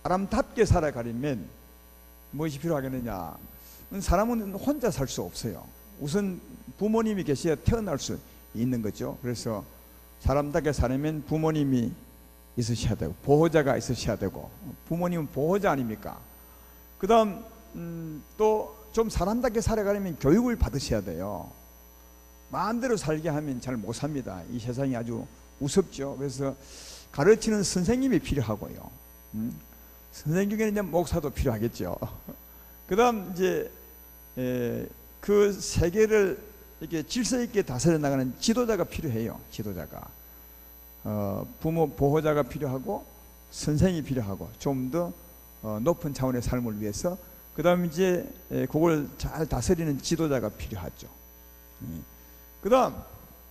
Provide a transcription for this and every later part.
사람답게 살아가려면 무엇이 필요하겠느냐? 사람은 혼자 살 수 없어요. 우선 부모님이 계셔야 태어날 수 있는 거죠. 그래서 사람답게 살려면 부모님이 있으셔야 되고 보호자가 있으셔야 되고, 부모님은 보호자 아닙니까? 그 다음 또 좀 사람답게 살아가려면 교육을 받으셔야 돼요. 마음대로 살게 하면 잘 못 삽니다. 이 세상이 아주 우습죠. 그래서 가르치는 선생님이 필요하고요. 선생님 중에는 이제 목사도 필요하겠죠. 그 다음 이제 그 세계를 이렇게 질서 있게 다스려 나가는 지도자가 필요해요. 지도자가. 부모 보호자가 필요하고 선생이 필요하고 좀 더 높은 차원의 삶을 위해서, 그 다음 이제 그걸 잘 다스리는 지도자가 필요하죠. 그 다음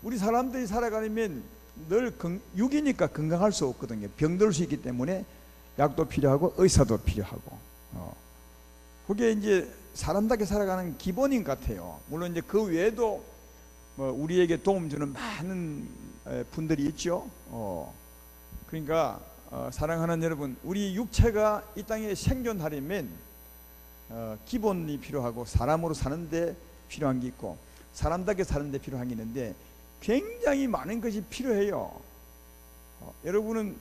우리 사람들이 살아가려면 늘 육이니까 건강할 수 없거든요. 병들 수 있기 때문에 약도 필요하고 의사도 필요하고, 그게 이제 사람답게 살아가는 기본인 것 같아요. 물론 이제 그 외에도 뭐 우리에게 도움 주는 많은 분들이 있죠. 그러니까 사랑하는 여러분, 우리 육체가 이 땅에 생존하려면 기본이 필요하고 사람으로 사는데 필요한 게 있고 사람답게 사는데 필요한 게 있는데 굉장히 많은 것이 필요해요. 여러분은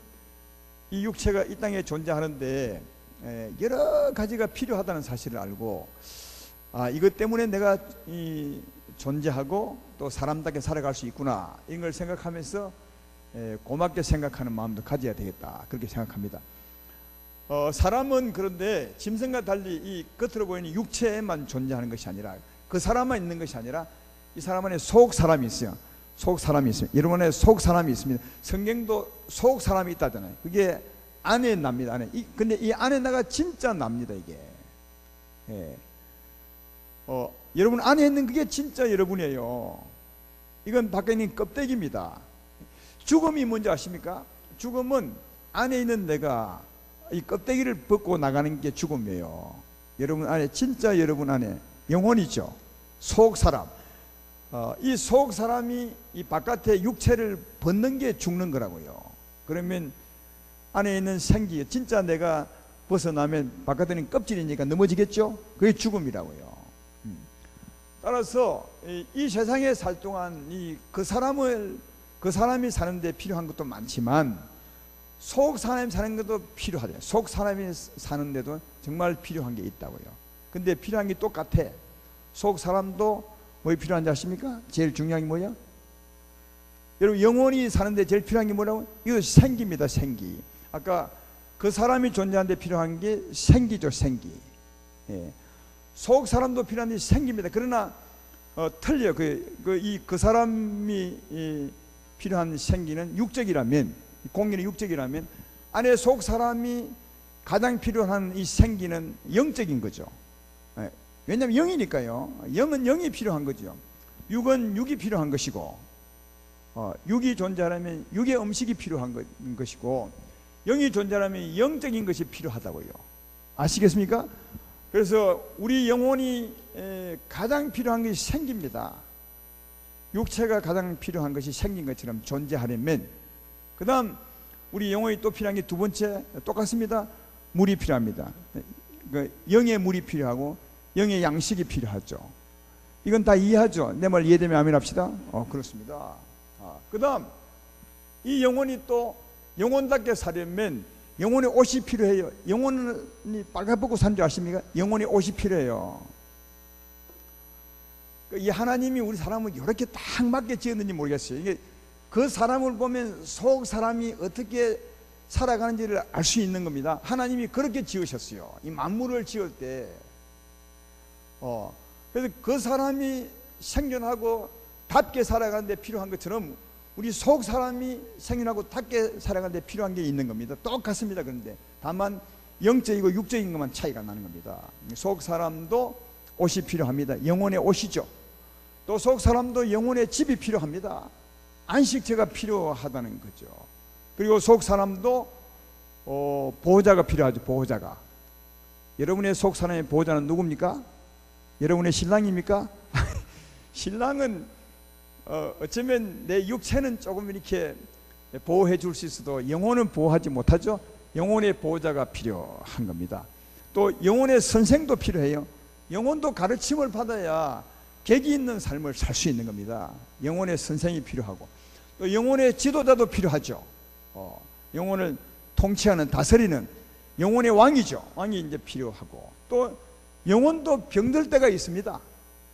이 육체가 이 땅에 존재하는데 여러 가지가 필요하다는 사실을 알고, 이것 때문에 내가 존재하고 또 사람답게 살아갈 수 있구나, 이런 걸 생각하면서 고맙게 생각하는 마음도 가져야 되겠다, 그렇게 생각합니다. 사람은 그런데 짐승과 달리 이 겉으로 보이는 육체에만 존재하는 것이 아니라, 그 사람만 있는 것이 아니라 이 사람 안에 속 사람이 있어요. 속 사람이 있습니다. 여러분 안에 속 사람이 있습니다. 성경도 속 사람이 있다잖아요. 그게 안에 납니다. 안에. 근데 이 안에 나가 진짜 납니다, 이게. 여러분 안에 있는 그게 진짜 여러분이에요. 이건 밖에 있는 껍데기입니다. 죽음이 뭔지 아십니까? 죽음은 안에 있는 내가 이 껍데기를 벗고 나가는 게 죽음이에요. 여러분 안에, 진짜 여러분 안에 영혼이죠. 속 사람. 이 속 사람이 이 바깥에 육체를 벗는 게 죽는 거라고요. 그러면 안에 있는 생기, 진짜 내가 벗어나면 바깥에는 껍질이니까 넘어지겠죠? 그게 죽음이라고요. 따라서 이 세상에 살 동안 그 사람이 사는데 필요한 것도 많지만 속 사람이 사는 것도 필요하죠. 속 사람이 사는데도 정말 필요한 게 있다고요. 근데 필요한 게 똑같아. 속 사람도 뭐 필요한지 아십니까? 제일 중요한 게 뭐야? 여러분 영혼이 사는데 제일 필요한 게 뭐라고? 이거 생기입니다. 생기. 아까 그 사람이 존재하는데 필요한 게 생기죠. 생기. 속 사람도 필요한데 생기입니다. 그러나 틀려요. 그 사람이 필요한 생기는 육적이라면, 공기는 육적이라면, 안에 속 사람이 가장 필요한 이 생기는 영적인 거죠. 왜냐하면 영이니까요. 영은 영이 필요한 거죠. 육은 육이 필요한 것이고, 육이 존재하려면 육의 음식이 필요한 것이고, 영이 존재하려면 영적인 것이 필요하다고요. 아시겠습니까? 그래서 우리 영혼이 가장 필요한 것이 생깁니다. 육체가 가장 필요한 것이 생긴 것처럼 존재하려면, 그 다음 우리 영혼이 또 필요한 게 두 번째 똑같습니다. 물이 필요합니다. 영의 물이 필요하고 영의 양식이 필요하죠. 이건 다 이해하죠? 내 말 이해되면 아멘 합시다. 그렇습니다. 그 다음 이 영혼이 또 영혼답게 살려면 영혼의 옷이 필요해요. 영혼이 빨가벗고 산 줄 아십니까? 영혼의 옷이 필요해요. 이 하나님이 우리 사람을 이렇게 딱 맞게 지었는지 모르겠어요. 이게 그 사람을 보면 속 사람이 어떻게 살아가는지를 알 수 있는 겁니다. 하나님이 그렇게 지으셨어요. 이 만물을 지을 때. 그래서 그 사람이 생존하고 답게 살아가는데 필요한 것처럼 우리 속 사람이 생존하고 답게 살아가는데 필요한 게 있는 겁니다. 똑같습니다. 그런데 다만 영적이고 육적인 것만 차이가 나는 겁니다. 속 사람도 옷이 필요합니다. 영혼의 옷이죠. 또 속 사람도 영혼의 집이 필요합니다. 안식처가 필요하다는 거죠. 그리고 속 사람도 보호자가 필요하죠. 보호자가. 여러분의 속 사람의 보호자는 누굽니까? 여러분의 신랑입니까? 신랑은 어쩌면 내 육체는 조금 이렇게 보호해 줄 수 있어도 영혼은 보호하지 못하죠. 영혼의 보호자가 필요한 겁니다. 또 영혼의 선생도 필요해요. 영혼도 가르침을 받아야 객이 있는 삶을 살 수 있는 겁니다. 영혼의 선생이 필요하고 또 영혼의 지도자도 필요하죠. 영혼을 통치하는, 다스리는 영혼의 왕이죠. 왕이 이제 필요하고, 또 영혼도 병들 때가 있습니다.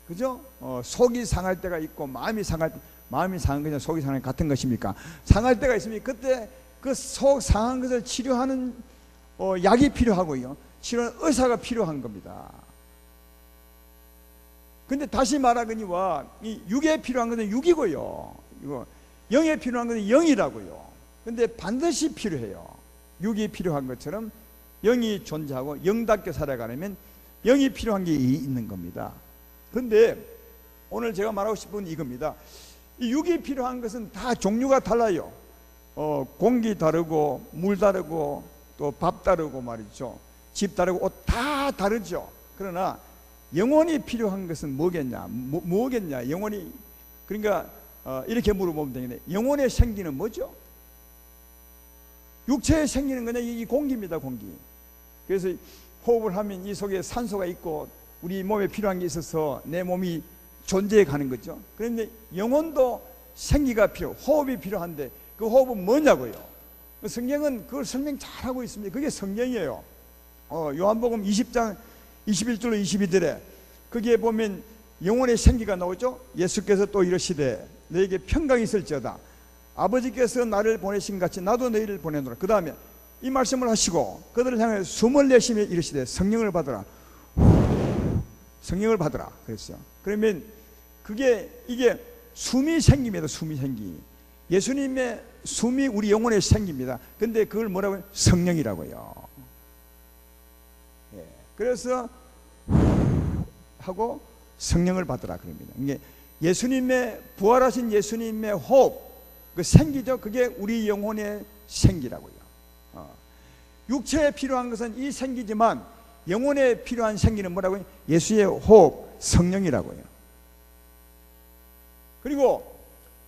그죠? 속이 상할 때가 있고 마음이 상할 때, 마음이 상한 것이냐 속이 상한 것 같은 것입니까? 상할 때가 있으면 그때 그 속 상한 것을 치료하는 약이 필요하고요, 치료하는 의사가 필요한 겁니다. 근데 다시 말하거니와 이 육에 필요한 것은 육이고요, 영에 필요한 것은 영이라고요. 근데 반드시 필요해요. 육이 필요한 것처럼 영이 존재하고 영답게 살아가려면 영이 필요한 게 있는 겁니다. 근데 오늘 제가 말하고 싶은 이겁니다. 이 육이 필요한 것은 다 종류가 달라요. 공기 다르고 물 다르고 또 밥 다르고 말이죠, 집 다르고 옷 다 다르죠. 그러나 영혼이 필요한 것은 뭐겠냐? 뭐겠냐? 영혼이, 그러니까 이렇게 물어보면 되겠네. 영혼의 생기는 뭐죠? 육체에 생기는 거냐? 이 공기입니다, 공기. 그래서 호흡을 하면 이 속에 산소가 있고 우리 몸에 필요한 게 있어서 내 몸이 존재해 가는 거죠. 그런데 영혼도 생기가 호흡이 필요한데 그 호흡은 뭐냐고요? 성경은 그걸 설명 잘하고 있습니다. 그게 성경이에요. 요한복음 20장 21절로 22절에 거기에 보면 영혼의 생기가 나오죠. 예수께서 또 이르시되 너에게 평강이 있을지어다. 아버지께서 나를 보내신 같이 나도 너희를 보내노라. 그 다음에 이 말씀을 하시고 그들을 향해 숨을 내쉬며 이르시되 성령을 받으라. 성령을 받으라 그랬어요. 그러면 이게 숨이 생깁니다. 숨이 생기. 예수님의 숨이 우리 영혼에 생깁니다. 근데 그걸 뭐라고 해요? 성령이라고요. 그래서 하고 성령을 받으라 그럽니다. 이게 예수님의 부활하신 예수님의 호흡, 그 생기죠. 그게 우리 영혼의 생기라고요. 육체에 필요한 것은 이 생기지만 영혼에 필요한 생기는 뭐라고요? 예수의 호흡, 성령이라고요. 그리고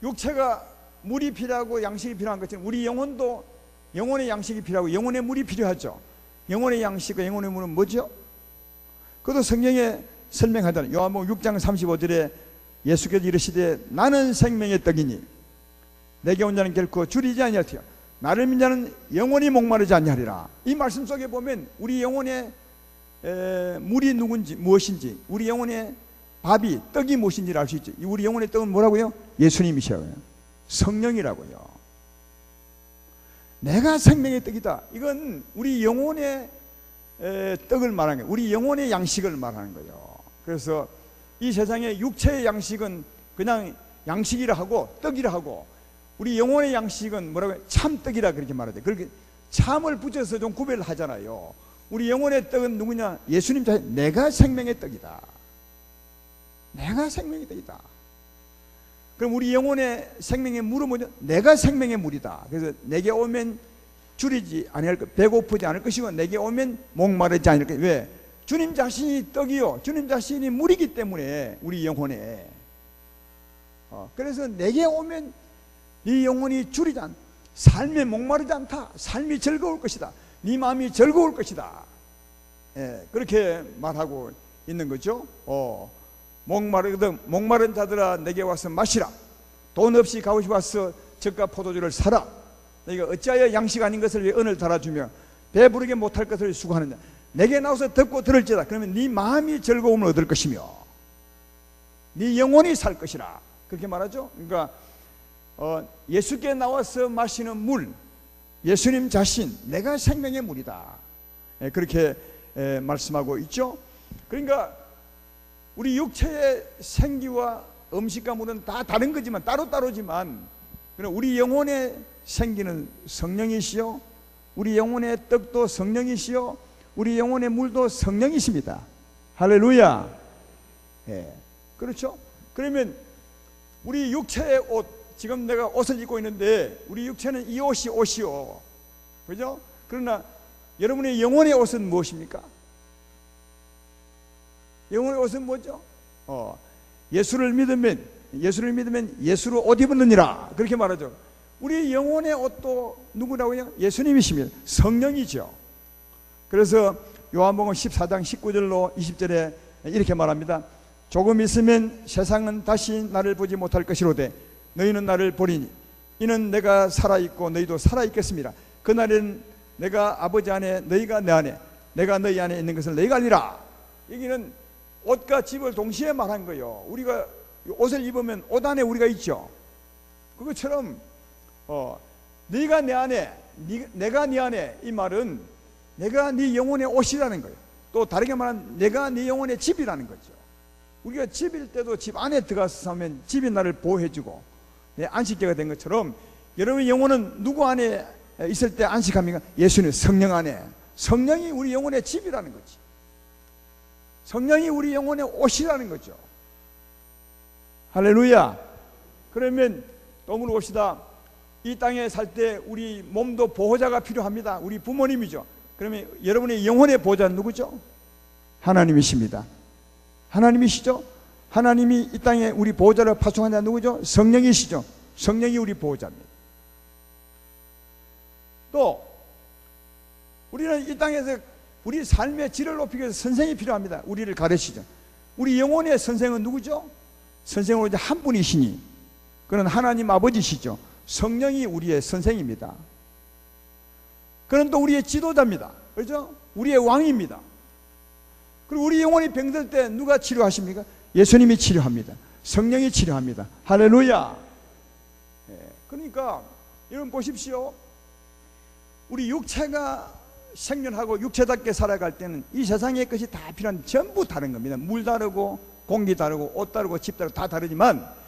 육체가 물이 필요하고 양식이 필요한 것처럼 우리 영혼도 영혼의 양식이 필요하고 영혼의 물이 필요하죠. 영혼의 양식과 영혼의 물은 뭐죠? 그것도 성경에 설명하잖아요. 요한복음 6장 35절에 예수께서 이르시되 나는 생명의 떡이니 내게 온 자는 결코 줄이지 아니하리라. 나를 믿는 자는 영원히 목마르지 아니하리라. 이 말씀 속에 보면 우리 영혼의 물이 누군지 무엇인지, 우리 영혼의 밥이 떡이 무엇인지를 알 수 있죠. 우리 영혼의 떡은 뭐라고요? 예수님이시라고요. 성령이라고요. 내가 생명의 떡이다. 이건 우리 영혼의 떡을 말하는 거예요. 우리 영혼의 양식을 말하는 거예요. 그래서 이 세상의 육체의 양식은 그냥 양식이라 하고 떡이라 하고, 우리 영혼의 양식은 뭐라고 해요? 참떡이라 그렇게 말하죠. 그렇게 참을 붙여서 좀 구별을 하잖아요. 우리 영혼의 떡은 누구냐? 예수님 자신, 내가 생명의 떡이다. 내가 생명의 떡이다. 그럼 우리 영혼의 생명의 물은 뭐죠? 내가 생명의 물이다. 그래서 내게 오면 줄이지 아니할 것, 배고프지 않을 것이고 내게 오면 목마르지 않을 것. 왜? 주님 자신이 떡이요, 주님 자신이 물이기 때문에 우리 영혼에. 그래서 내게 오면 네 영혼이 줄이지 않다. 삶에 목마르지 않다. 삶이 즐거울 것이다. 네 마음이 즐거울 것이다. 그렇게 말하고 있는 거죠. 목마른 자들아 내게 와서 마시라. 돈 없이 가고 싶어서 젖과 포도주를 사라. 너희가 어찌하여 양식 아닌 것을 위해 은을 달아주며 배부르게 못할 것을 수고하느냐. 내게 나와서 듣고 들을지다. 그러면 네 마음이 즐거움을 얻을 것이며 네 영혼이 살 것이라. 그렇게 말하죠. 그러니까 예수께 나와서 마시는 물, 예수님 자신, 내가 생명의 물이다. 그렇게 말씀하고 있죠. 그러니까 우리 육체의 생기와 음식과 물은 다 다른 거지만, 따로따로지만, 우리 영혼의 생기는 성령이시요, 우리 영혼의 떡도 성령이시요, 우리 영혼의 물도 성령이십니다. 할렐루야. 그렇죠? 그러면 우리 육체의 옷, 지금 내가 옷을 입고 있는데 우리 육체는 이 옷이 옷이요, 그죠? 그러나 여러분의 영혼의 옷은 무엇입니까? 영혼의 옷은 뭐죠? 예수를 믿으면 예수로 옷 입었느니라. 그렇게 말하죠. 우리 영혼의 옷도 누구라고요? 예수님이십니다. 성령이죠. 그래서 요한복음 14장 19절로 20절에 이렇게 말합니다. 조금 있으면 세상은 다시 나를 보지 못할 것이로되 너희는 나를 보리니 이는 내가 살아있고 너희도 살아있겠습니다. 그날에는 내가 아버지 안에 너희가 내 안에 내가 너희 안에 있는 것을 너희가 알리라. 여기는 옷과 집을 동시에 말한 거예요. 우리가 옷을 입으면 옷 안에 우리가 있죠. 그것처럼 네가 내 안에 내가 네 안에, 이 말은 내가 네 영혼의 옷이라는 거예요. 또 다르게 말하면 내가 네 영혼의 집이라는 거죠. 우리가 집일 때도 집 안에 들어가서 살면 집이 나를 보호해주고 내 안식계가 된 것처럼 여러분의 영혼은 누구 안에 있을 때 안식합니까? 예수님 성령 안에. 성령이 우리 영혼의 집이라는 거지. 성령이 우리 영혼의 옷이라는 거죠. 할렐루야. 그러면 또 물어봅시다. 이 땅에 살 때 우리 몸도 보호자가 필요합니다. 우리 부모님이죠. 그러면 여러분의 영혼의 보호자는 누구죠? 하나님이십니다. 하나님이시죠? 하나님이 이 땅에 우리 보호자를 파송한 자 누구죠? 성령이시죠. 성령이 우리 보호자입니다. 또 우리는 이 땅에서 우리 삶의 질을 높이기 위해서 선생이 필요합니다. 우리를 가르치죠. 우리 영혼의 선생은 누구죠? 선생은 이제 한 분이시니 그는 하나님 아버지시죠. 성령이 우리의 선생입니다. 그는 또 우리의 지도자입니다. 그렇죠? 우리의 왕입니다. 그리고 우리 영혼이 병들 때 누가 치료하십니까? 예수님이 치료합니다. 성령이 치료합니다. 할렐루야. 그러니까 여러분 보십시오. 우리 육체가 생년하고 육체답게 살아갈 때는 이 세상의 것이 다 필요한, 전부 다른 겁니다. 물 다르고 공기 다르고 옷 다르고 집 다르고 다 다르지만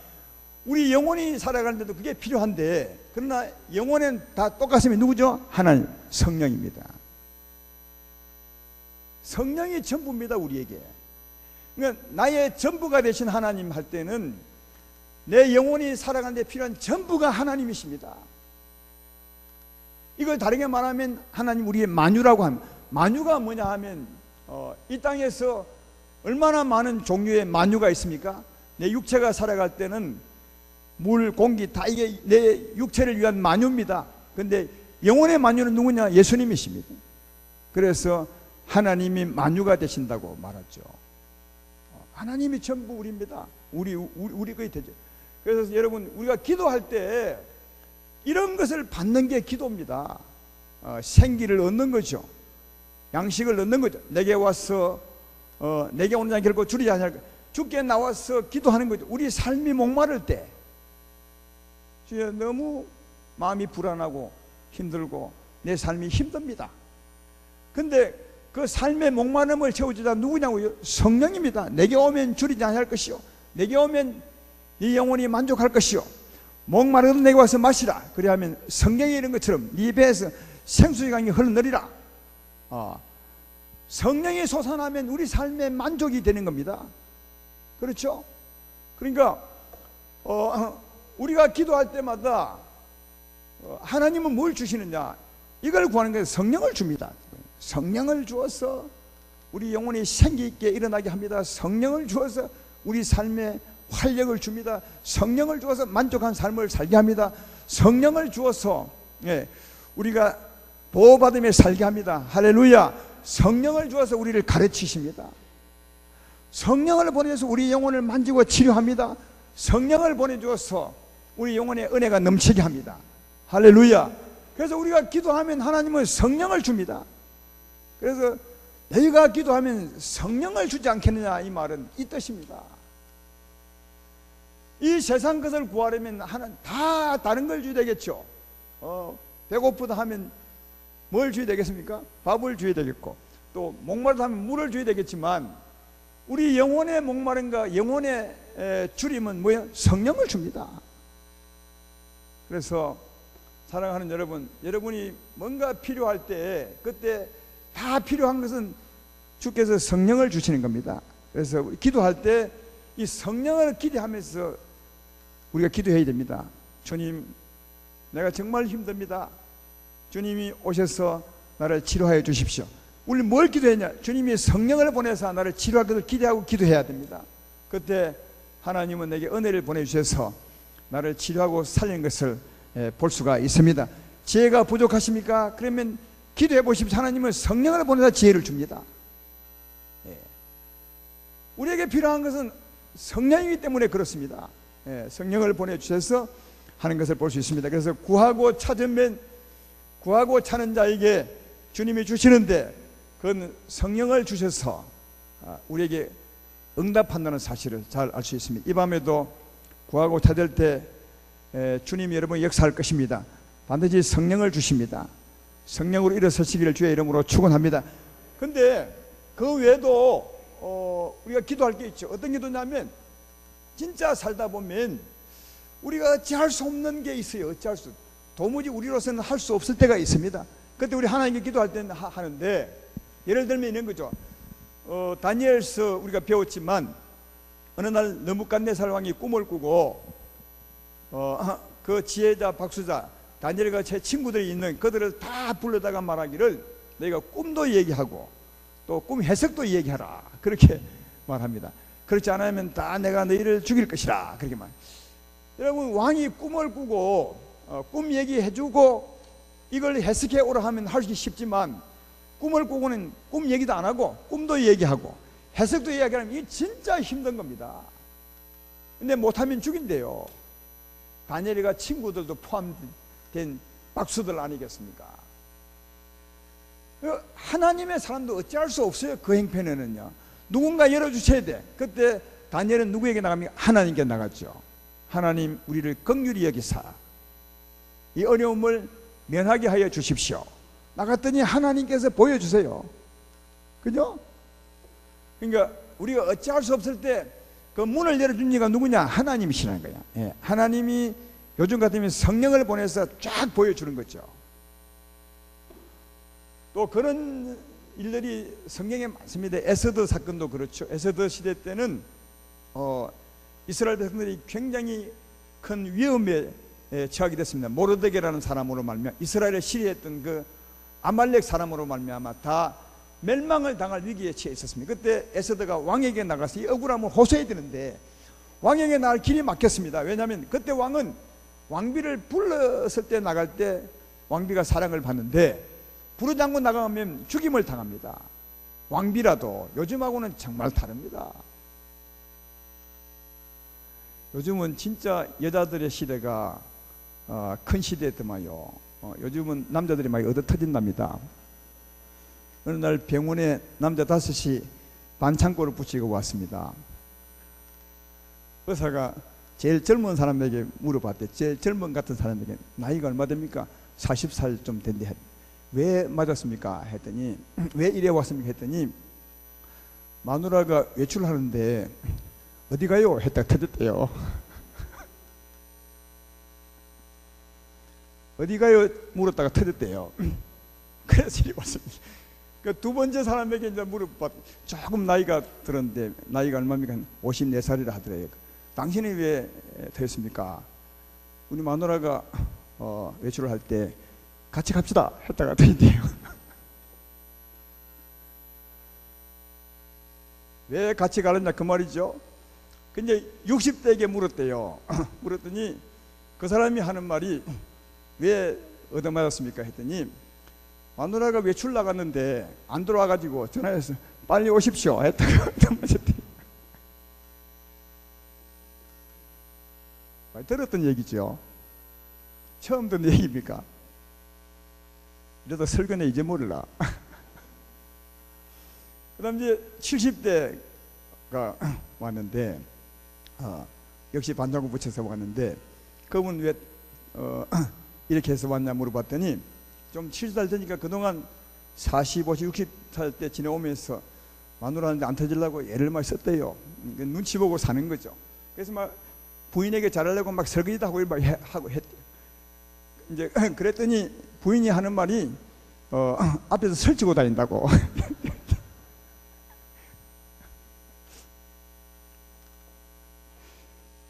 우리 영혼이 살아가는데도 그게 필요한데, 그러나 영혼은 다 똑같으면 누구죠? 하나님, 성령입니다. 성령이 전부입니다. 우리에게. 그러니까 나의 전부가 되신 하나님 할 때는 내 영혼이 살아가는 데 필요한 전부가 하나님이십니다. 이걸 다르게 말하면 하나님 우리의 만유라고 합니다. 만유가 뭐냐 하면 이 땅에서 얼마나 많은 종류의 만유가 있습니까? 내 육체가 살아갈 때는 물, 공기 다 이게 내 육체를 위한 만유입니다. 그런데 영혼의 만유는 누구냐? 예수님이십니다. 그래서 하나님이 만유가 되신다고 말하죠. 하나님이 전부 우리입니다. 우리 거의 되죠. 그래서 여러분, 우리가 기도할 때 이런 것을 받는 게 기도입니다. 생기를 얻는 거죠. 양식을 얻는 거죠. 내게 와서 내게 오는 자 결코 줄이지 않을, 주께 나와서 기도하는 거죠. 우리 삶이 목마를 때, 주여 너무 마음이 불안하고 힘들고 내 삶이 힘듭니다. 근데 그 삶의 목마름을 채워주자 누구냐고요? 성령입니다. 내게 오면 줄이지 않을 것이요, 내게 오면 네 영혼이 만족할 것이요, 목마르던 내게 와서 마시라. 그리하면 성경에 이런 것처럼 네 배에서 생수의 강이 흘러내리라. 성령이 솟아나면 우리 삶의 만족이 되는 겁니다. 그렇죠? 그러니까 우리가 기도할 때마다 하나님은 뭘 주시느냐, 이걸 구하는 거예요. 성령을 줍니다. 성령을 주어서 우리 영혼이 생기 있게 일어나게 합니다. 성령을 주어서 우리 삶에 활력을 줍니다. 성령을 주어서 만족한 삶을 살게 합니다. 성령을 주어서 우리가 보호받으며 살게 합니다. 할렐루야. 성령을 주어서 우리를 가르치십니다. 성령을 보내서 우리 영혼을 만지고 치료합니다. 성령을 보내주어서 우리 영혼의 은혜가 넘치게 합니다. 할렐루야. 그래서 우리가 기도하면 하나님은 성령을 줍니다. 그래서 너희가 기도하면 성령을 주지 않겠느냐, 이 말은 이 뜻입니다. 이 세상 것을 구하려면 다 다른 걸 줘야 되겠죠. 배고프다 하면 뭘 줘야 되겠습니까? 밥을 줘야 되겠고, 또 목마르다 하면 물을 줘야 되겠지만, 우리 영혼의 목마름과 영혼의 주림은 뭐예요? 성령을 줍니다. 그래서 사랑하는 여러분, 여러분이 뭔가 필요할 때, 그때 다 필요한 것은 주께서 성령을 주시는 겁니다. 그래서 기도할 때 이 성령을 기대하면서 우리가 기도해야 됩니다. 주님, 내가 정말 힘듭니다. 주님이 오셔서 나를 치료하여 주십시오. 우리 뭘 기도했냐? 주님이 성령을 보내서 나를 치료할 것을 기대하고 기도해야 됩니다. 그때 하나님은 내게 은혜를 보내주셔서 나를 치료하고 살린 것을 볼 수가 있습니다. 지혜가 부족하십니까? 그러면 기도해 보십시오. 하나님은 성령을 보내서 지혜를 줍니다. 우리에게 필요한 것은 성령이기 때문에 그렇습니다. 성령을 보내주셔서 하는 것을 볼 수 있습니다. 그래서 구하고 찾으면, 구하고 찾는 자에게 주님이 주시는데 그건 성령을 주셔서 우리에게 응답한다는 사실을 잘 알 수 있습니다. 이 밤에도 구하고 찾을 때 주님이 여러분 역사할 것입니다. 반드시 성령을 주십니다. 성령으로 일어서시기를 주의 이름으로 축원합니다. 근데 그 외에도 우리가 기도할 게 있죠. 어떤 기도냐면, 진짜 살다 보면 우리가 어찌할 수 없는 게 있어요. 어찌할 수, 도무지 우리로서는 할 수 없을 때가 있습니다. 그때 우리 하나님께 기도할 때는 하는데, 예를 들면 이런 거죠. 다니엘서 우리가 배웠지만 어느 날 느부갓네살 왕이 꿈을 꾸고 그 지혜자 박수자 다니엘과 제 친구들이 있는 그들을 다 불러다가 말하기를 너희가 꿈도 얘기하고 또 꿈 해석도 얘기하라, 그렇게 말합니다. 그렇지 않으면 다 내가 너희를 죽일 것이라, 그렇게 말. 여러분, 왕이 꿈을 꾸고 꿈 얘기해주고 이걸 해석해 오라 하면 하기 쉽지만, 꿈을 꾸고는 꿈 얘기도 안 하고 꿈도 얘기하고 해석도 얘기하면 이게 진짜 힘든 겁니다. 근데 못하면 죽인대요. 다니엘과 친구들도 포함된 박수들 아니겠습니까? 하나님의 사람도 어찌할 수 없어요. 그 행편에는요, 누군가 열어주셔야 돼. 그때 다니엘은 누구에게 나갑니까? 하나님께 나갔죠. 하나님, 우리를 긍휼히 여기사 이 어려움을 면하게 하여 주십시오. 나갔더니 하나님께서 보여주세요. 그죠? 그러니까 우리가 어찌할 수 없을 때 그 문을 열어준 이가 누구냐? 하나님이시라는 거야. 하나님이 요즘 같으면 성령을 보내서 쫙 보여주는 거죠. 또 그런 일들이 성경에 많습니다. 에스더 사건도 그렇죠. 에스더 시대 때는 이스라엘 백성들이 굉장히 큰 위험에 처하게 됐습니다. 모르드게라는 사람으로 말미암아, 이스라엘을 시리했던 그 아말렉 사람으로 말미암아 다 멸망을 당할 위기에 처해 있었습니다. 그때 에스더가 왕에게 나가서 이 억울함을 호소해야 되는데 왕에게 나갈 길이 막혔습니다. 왜냐하면 그때 왕은 왕비를 불렀을 때 나갈 때 왕비가 사랑을 받는데 부르지 않고 나가면 죽임을 당합니다. 왕비라도 요즘하고는 정말 다릅니다. 요즘은 진짜 여자들의 시대가 큰 시대더만요. 요즘은 남자들이 많이 얻어 터진답니다. 어느 날 병원에 남자 5이 반창고를 붙이고 왔습니다. 의사가 제일 젊은 사람에게 물어봤대. 제일 젊은 같은 사람에게 나이가 얼마 됩니까? 40살 좀 된대. 왜 맞았습니까? 했더니, 왜 이래 왔습니까? 했더니 마누라가 외출하는데 어디 가요? 했다가 터졌대요. 어디 가요? 물었다가 터졌대요. 그래서 이리 왔습니다. 그 두 번째 사람에게 이제 물어봤, 조금 나이가 들었는데 나이가 얼마입니까? 54살이라 하더래요. 당신이 왜 터졌습니까? 우리 마누라가 외출을 할 때 같이 갑시다 했다가 터진대요. 왜 같이 가느냐 그 말이죠. 근데 60대에게 물었대요. 물었더니 그 사람이 하는 말이, 왜 얻어맞았습니까? 했더니 마누라가 외출 나갔는데 안 들어와가지고 전화해서 빨리 오십시오 했다가 얻어맞았대요. 많이 들었던 얘기죠. 처음 듣는 얘기입니까? 이러다 설교는 이제 모를라. 그 다음 이제 70대가 왔는데 역시 반장구 붙여서 왔는데, 그분 왜 이렇게 해서 왔냐 물어봤더니, 좀 70살 되니까 그동안 40, 50, 60살 때 지내오면서 마누라한테 안 터지려고 애를 많이 썼대요. 눈치 보고 사는 거죠. 그래서 막 부인에게 잘하려고 막 설거지도 하고 막 하고 했대요. 이제 그랬더니 부인이 하는 말이 앞에서 설치고 다닌다고.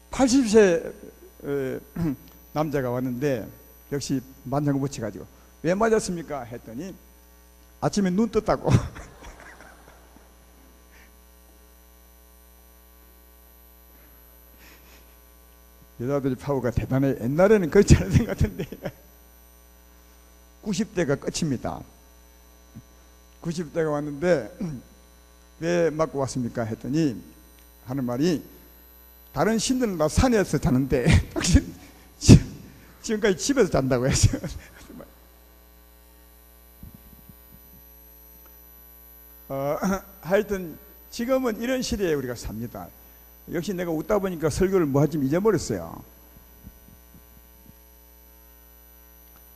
80세 남자가 왔는데 역시 만장구 붙여가지고 왜 맞았습니까? 했더니 아침에 눈 떴다고. 여자들의 파워가 대단해. 옛날에는 그렇지 않은 것 같은데 90대가 끝입니다. 90대가 왔는데 왜 맞고 왔습니까 했더니 하는 말이, 다른 신들은 다 산에서 자는데 당신 지금까지 집에서 잔다고 했어요. 하여튼 지금은 이런 시대에 우리가 삽니다. 역시 내가 웃다 보니까 설교를 뭐 하지 잊어버렸어요.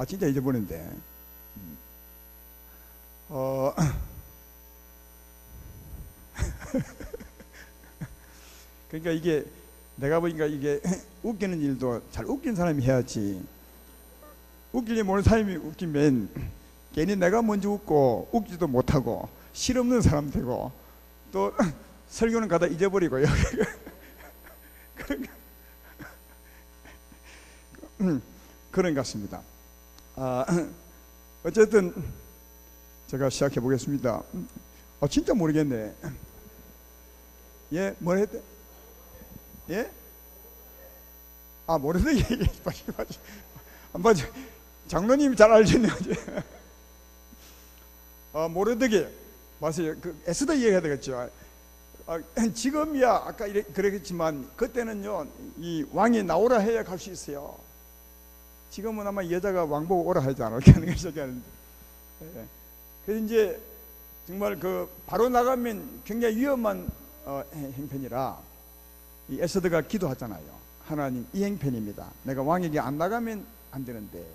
진짜 잊어버렸는데 그러니까 이게 내가 보니까 이게 웃기는 일도 잘 웃긴 사람이 해야지, 웃기지 모르는 사람이 웃기면 괜히 내가 먼저 웃고 웃지도 못하고 실없는 사람 되고 또 설교는 가다 잊어버리고요. 그런 것 같습니다. 어쨌든 제가 시작해 보겠습니다. 진짜 모르겠네. 예, 뭘 했대? 예? 모르는 얘기. 맞아. 장로님이 잘 알겠네. 모르드게 맞아요. 그 에스더 얘기해야 되겠죠. 지금이야 아까 그랬지만 그때는요, 이 왕이 나오라 해야 갈 수 있어요. 지금은 아마 여자가 왕 보고 오라 하지 않을까 하는 것이 하는데, 그래서 이제 정말 그 바로 나가면 굉장히 위험한 행편이라 이 에스더가 기도하잖아요. 하나님, 이 행편입니다. 내가 왕에게 안 나가면 안 되는데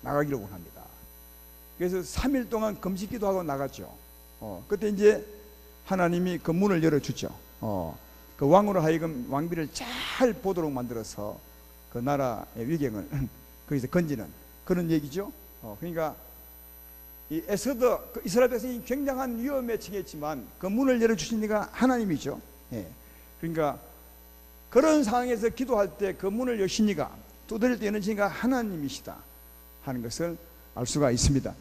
나가기를 원합니다. 그래서 3일 동안 금식 기도하고 나갔죠. 그때 이제 하나님이 그 문을 열어주죠. 그 왕으로 하여금 왕비를 잘 보도록 만들어서 그 나라의 위경을 거기서 건지는 그런 얘기죠. 그러니까 이 에스더, 그 이스라엘 백성이 굉장한 위험에 처했지만 그 문을 열어주신 이가 하나님이죠. 그러니까 그런 상황에서 기도할 때 그 문을 여신 이가, 두드릴 때 여는 이가 하나님이시다 하는 것을 알 수가 있습니다.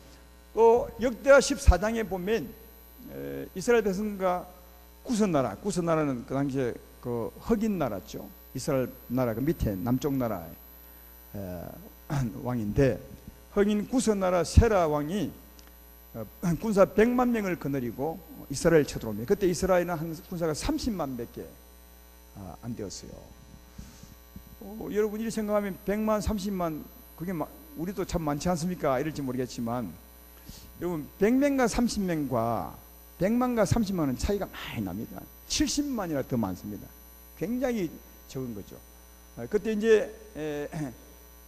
또 역대하 14장에 보면 이스라엘 백성과 구스나라는 그 당시에 그 흑인 나라죠. 이스라엘 나라 그 밑에 남쪽 나라의 왕인데, 흑인 구스나라 세라 왕이 군사 100만 명을 거느리고 이스라엘 쳐들어옵니다. 그때 이스라엘은 한 군사가 30만 밖에 안 되었어요. 여러분, 이렇게 생각하면 100만, 30만 그게 우리도 참 많지 않습니까? 이럴지 모르겠지만 여러분, 100명과 30명과 100만과 30만은 차이가 많이 납니다. 70만이나 더 많습니다. 굉장히 적은 거죠. 그때 이제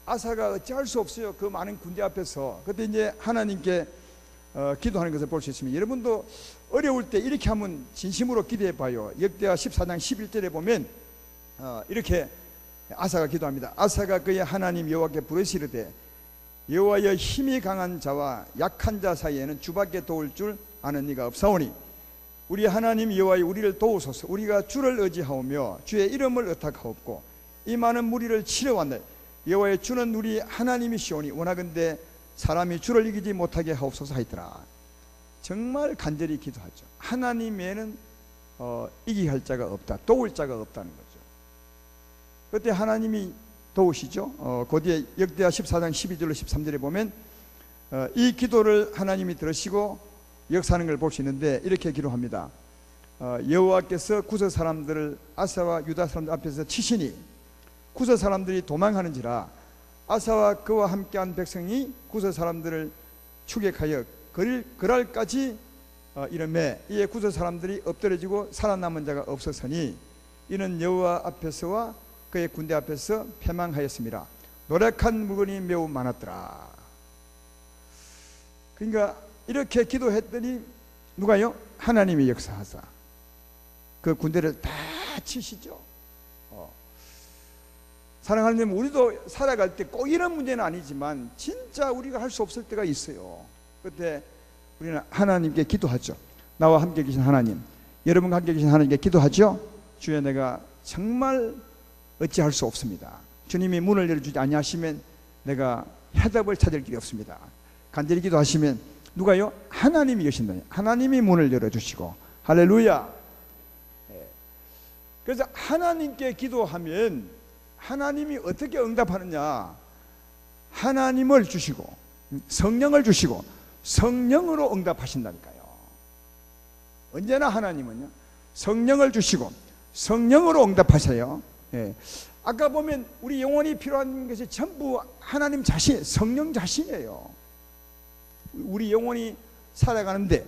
아사가 어찌할 수 없어요. 그 많은 군대 앞에서. 그때 이제 하나님께 기도하는 것을 볼 수 있습니다. 여러분도 어려울 때 이렇게 하면 진심으로 기도해 봐요. 역대하 14장 11절에 보면 이렇게 아사가 기도합니다. 아사가 그의 하나님 여호와께 부르시르되, 여호와여, 힘이 강한 자와 약한 자 사이에는 주밖에 도울 줄 아는 이가 없사오니 우리 하나님 여호와여, 우리를 도우소서. 우리가 주를 의지하오며 주의 이름을 의탁하옵고 이 많은 무리를 치러왔네. 여호와여, 주는 우리 하나님이시오니 원하건대 사람이 주를 이기지 못하게 하옵소서 하였더라. 정말 간절히 기도하죠. 하나님 외에는 이기게 할 자가 없다, 도울 자가 없다는 거죠. 그때 하나님이 도우시죠. 그 뒤에 역대하 14장 12절로 13절에 보면 이 기도를 하나님이 들으시고 역사하는 걸 볼 수 있는데, 이렇게 기도합니다. 여호와께서 구스 사람들을 아사와 유다 사람들 앞에서 치시니 구스 사람들이 도망하는지라. 아사와 그와 함께한 백성이 구스 사람들을 추격하여 그랄까지 이르매 이에 구스 사람들이 엎드려지고 살아남은 자가 없었으니 이는 여호와 앞에서와 그의 군대 앞에서 패망하였습니다. 노력한 물건이 매우 많았더라. 그러니까 이렇게 기도했더니 누가요? 하나님이 역사하사 그 군대를 다 치시죠. 사랑하는 여러분, 우리도 살아갈 때 꼭 이런 문제는 아니지만 진짜 우리가 할 수 없을 때가 있어요. 그때 우리는 하나님께 기도하죠. 나와 함께 계신 하나님, 여러분과 함께 계신 하나님께 기도하죠. 주여, 내가 정말 어찌할 수 없습니다. 주님이 문을 열어주지 아니하시면 내가 해답을 찾을 길이 없습니다. 간절히 기도하시면 누가요? 하나님이 여신다. 하나님이 문을 열어주시고. 할렐루야. 그래서 하나님께 기도하면 하나님이 어떻게 응답하느냐? 하나님을 주시고 성령을 주시고 성령으로 응답하신다니까요. 언제나 하나님은요, 성령을 주시고 성령으로 응답하셔요. 예. 아까 보면 우리 영혼이 필요한 것이 전부 하나님 자신, 성령 자신이에요. 우리 영혼이 살아가는데,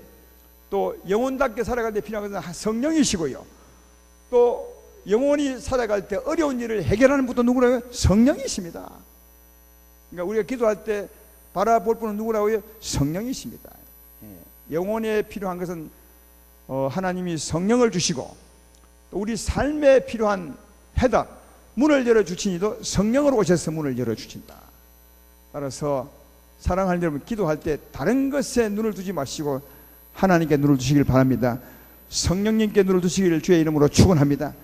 또 영혼답게 살아갈 때 필요한 것은 성령이시고요, 또 영혼이 살아갈 때 어려운 일을 해결하는 분도 누구라고요? 성령이십니다. 그러니까 우리가 기도할 때 바라볼 분은 누구라고요? 성령이십니다. 예. 영혼에 필요한 것은 하나님이 성령을 주시고, 또 우리 삶에 필요한 해답, 문을 열어주시니도 성령으로 오셔서 문을 열어주신다. 따라서 사랑하는 여러분, 기도할 때 다른 것에 눈을 두지 마시고 하나님께 눈을 두시길 바랍니다. 성령님께 눈을 두시기를 주의 이름으로 축원합니다.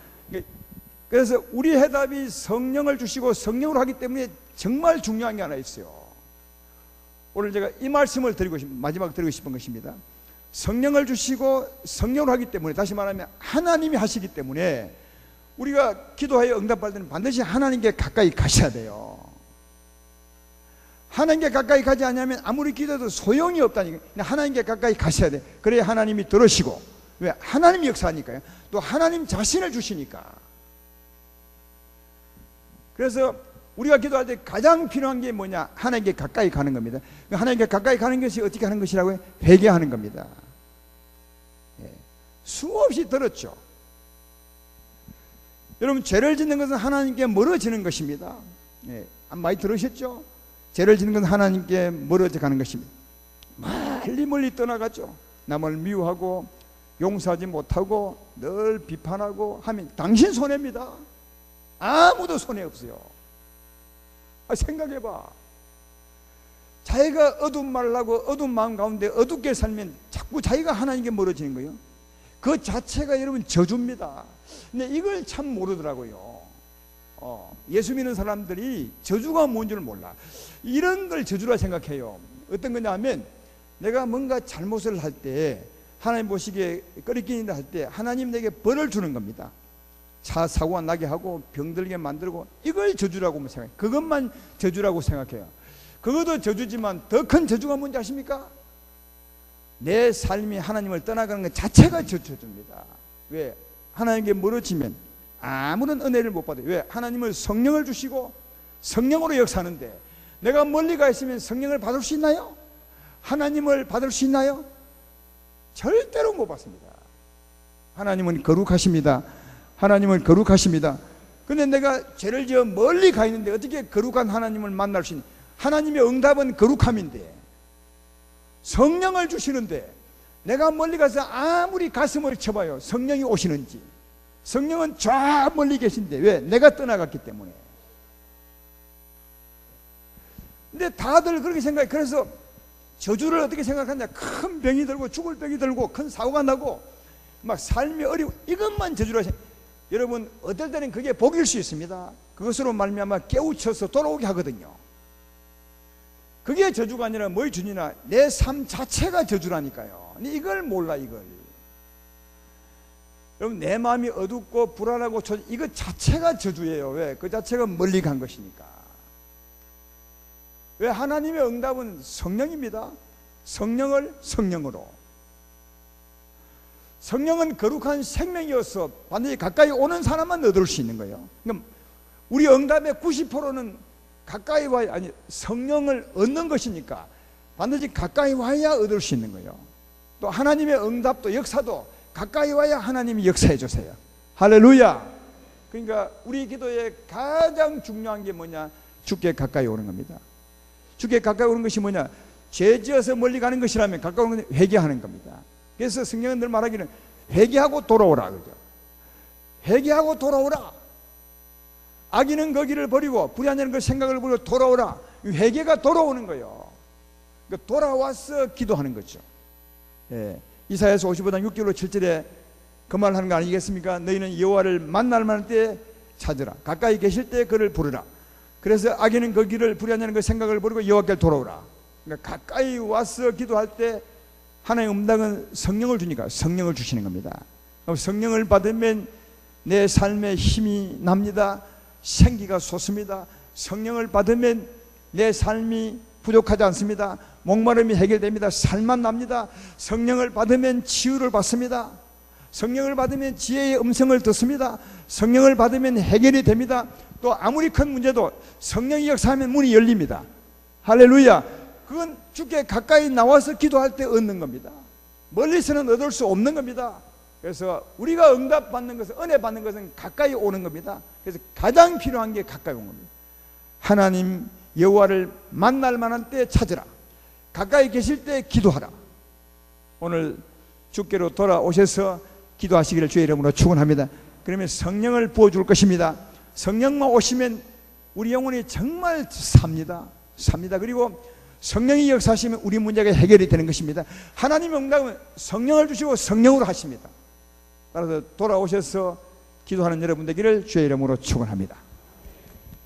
그래서 우리 해답이 성령을 주시고 성령으로 하기 때문에 정말 중요한 게 하나 있어요. 오늘 제가 이 말씀을 마지막 드리고 싶은 것입니다. 성령을 주시고 성령으로 하기 때문에, 다시 말하면 하나님이 하시기 때문에 우리가 기도하여 응답받을 때는 반드시 하나님께 가까이 가셔야 돼요. 하나님께 가까이 가지 않으면 아무리 기도해도 소용이 없다니까. 하나님께 가까이 가셔야 돼. 그래야 하나님이 들으시고, 왜? 하나님이 역사하니까요. 또 하나님 자신을 주시니까. 그래서 우리가 기도할 때 가장 필요한 게 뭐냐? 하나님께 가까이 가는 겁니다. 하나님께 가까이 가는 것이 어떻게 하는 것이라고요? 회개하는 겁니다. 예. 수없이 들었죠. 여러분, 죄를 짓는 것은 하나님께 멀어지는 것입니다. 예. 많이 들으셨죠? 죄를 짓는 것은 하나님께 멀어져 가는 것입니다. 멀리 멀리 떠나가죠. 남을 미워하고 용서하지 못하고 늘 비판하고 하면 당신 손해입니다. 아무도 손해 없어요. 생각해봐. 자기가 어두운 말을 하고 어두운 마음 가운데 어둡게 살면 자꾸 자기가 하나님께 멀어지는 거예요. 그 자체가 여러분 저주입니다. 근데 이걸 참 모르더라고요. 예수 믿는 사람들이 저주가 뭔지를 몰라. 이런 걸 저주라 생각해요. 어떤 거냐 하면, 내가 뭔가 잘못을 할 때, 하나님 보시기에 꺼리끼는 일을 할 때 하나님 내게 벌을 주는 겁니다. 차 사고가 나게 하고 병들게 만들고, 이걸 저주라고 생각해요. 그것만 저주라고 생각해요. 그것도 저주지만 더 큰 저주가 뭔지 아십니까? 내 삶이 하나님을 떠나가는 것 자체가 저주입니다. 왜? 하나님께 멀어지면 아무런 은혜를 못 받아요. 왜? 하나님을 성령을 주시고 성령으로 역사하는데, 내가 멀리 가 있으면 성령을 받을 수 있나요? 하나님을 받을 수 있나요? 절대로 못 받습니다. 하나님은 거룩하십니다. 하나님은 거룩하십니다. 근데 내가 죄를 지어 멀리 가 있는데 어떻게 거룩한 하나님을 만날 수 있냐? 하나님의 응답은 거룩함인데, 성령을 주시는데 내가 멀리 가서 아무리 가슴을 쳐봐요, 성령이 오시는지. 성령은 저 멀리 계신데, 왜? 내가 떠나갔기 때문에. 근데 다들 그렇게 생각해. 그래서 저주를 어떻게 생각하냐? 큰 병이 들고 죽을 병이 들고 큰 사고가 나고 막 삶이 어려워, 이것만 저주라 생각해. 여러분, 어떨 때는 그게 복일 수 있습니다. 그것으로 말미암아 깨우쳐서 돌아오게 하거든요. 그게 저주가 아니라 뭐의 주니나 내 삶 자체가 저주라니까요. 근데 이걸 몰라, 이걸. 여러분, 내 마음이 어둡고 불안하고 이것 자체가 저주예요. 왜? 그 자체가 멀리 간 것이니까. 왜? 하나님의 응답은 성령입니다. 성령을 성령으로. 성령은 거룩한 생명이어서 반드시 가까이 오는 사람만 얻을 수 있는 거예요. 그러니까 우리 응답의 90%는 가까이 와야, 아니, 성령을 얻는 것이니까 반드시 가까이 와야 얻을 수 있는 거예요. 또 하나님의 응답도 역사도 가까이 와야 하나님이 역사해 주세요. 할렐루야. 그러니까 우리 기도에 가장 중요한 게 뭐냐? 주께 가까이 오는 겁니다. 주께 가까이 오는 것이 뭐냐? 죄 지어서 멀리 가는 것이라면 가까이 오는 것은 회개하는 겁니다. 그래서 성경은 늘 말하기는 회개하고 돌아오라, 그죠? 회개하고 돌아오라. 악인은 그 길을 버리고 불의하는 그 생각을 버리고 돌아오라. 회개가 돌아오는 거예요. 그러니까 돌아와서 기도하는 거죠. 예. 이사야서 55장 6절로 7절에 그 말 하는 거 아니겠습니까? 너희는 여호와를 만날 만할 때 찾으라. 가까이 계실 때 그를 부르라. 그래서 악인은 그 길을 불의하는 그 생각을 버리고 여호와께 돌아오라. 그러니까 가까이 와서 기도할 때 하나님의 응답은 성령을 주니까 성령을 주시는 겁니다. 성령을 받으면 내 삶에 힘이 납니다. 생기가 솟습니다. 성령을 받으면 내 삶이 부족하지 않습니다. 목마름이 해결됩니다. 살만 납니다. 성령을 받으면 치유를 받습니다. 성령을 받으면 지혜의 음성을 듣습니다. 성령을 받으면 해결이 됩니다. 또 아무리 큰 문제도 성령이 역사하면 문이 열립니다. 할렐루야. 그건 주께 가까이 나와서 기도할 때 얻는 겁니다. 멀리서는 얻을 수 없는 겁니다. 그래서 우리가 응답받는 것은, 은혜 받는 것은 가까이 오는 겁니다. 그래서 가장 필요한 게 가까이 오는 겁니다. 하나님 여호와를 만날 만한 때 찾으라. 가까이 계실 때 기도하라. 오늘 주께로 돌아오셔서 기도하시기를 주의 이름으로 축원합니다. 그러면 성령을 부어줄 것입니다. 성령만 오시면 우리 영혼이 정말 삽니다. 그리고 성령이 역사하시면 우리 문제가 해결이 되는 것입니다. 하나님의 응답은 성령을 주시고 성령으로 하십니다. 따라서 돌아오셔서 기도하는 여러분 되기를 주의 이름으로 축원합니다.